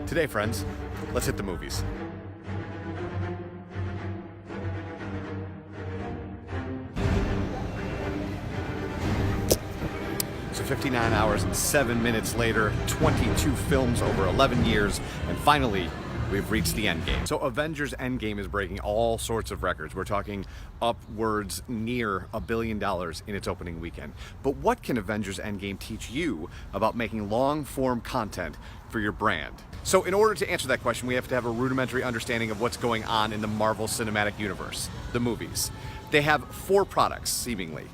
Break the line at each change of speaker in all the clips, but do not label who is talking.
Today, friends, let's hit the movies. So 59 hours and 7 minutes later, 22 films over 11 years, and finally, we've reached the Endgame. So Avengers Endgame is breaking all sorts of records. We're talking upwards near $1 billion in its opening weekend. But what can Avengers Endgame teach you about making long-form content for your brand? So in order to answer that question, we have to have a rudimentary understanding of what's going on in the Marvel Cinematic Universe, the movies. They have 4 products, seemingly.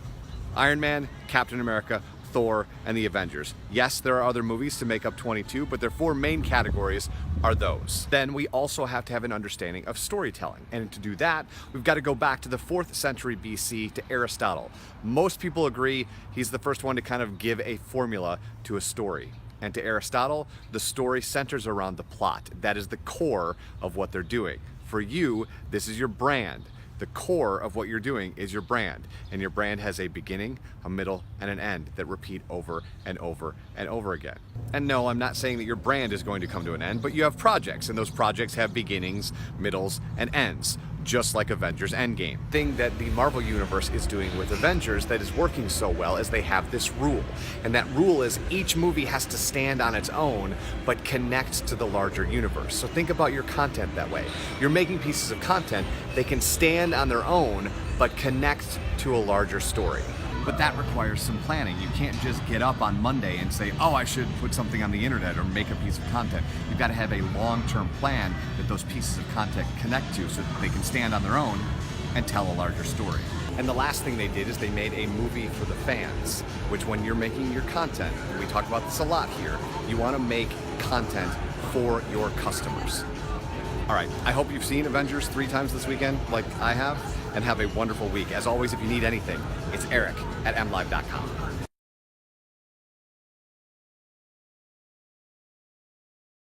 Iron Man, Captain America, Thor, and the Avengers. Yes, there are other movies to make up 22, but their 4 main categories are those. Then we also have to have an understanding of storytelling. And to do that, we've got to go back to the 4th century BC to Aristotle. Most people agree he's the first one to kind of give a formula to a story. And to Aristotle, the story centers around the plot. That is the core of what they're doing. For you, this is your brand. The core of what you're doing is your brand, and your brand has a beginning, a middle, and an end that repeat over and over and over again. And no, I'm not saying that your brand is going to come to an end, but you have projects, and those projects have beginnings, middles, and ends, just like Avengers Endgame. The thing that the Marvel Universe is doing with Avengers that is working so well is they have this rule, and that rule is each movie has to stand on its own, but connect to the larger universe. So think about your content that way. You're making pieces of content, they can stand on their own, but connect to a larger story. But that requires some planning. You can't just get up on Monday and say, oh, I should put something on the internet or make a piece of content. You've got to have a long-term plan that those pieces of content connect to so that they can stand on their own and tell a larger story. And the last thing they did is they made a movie for the fans, which when you're making your content, and we talk about this a lot here, you want to make content for your customers. All right, I hope you've seen Avengers 3 times this weekend, like I have, and have a wonderful week. As always, if you need anything, it's Eric at mlive.com.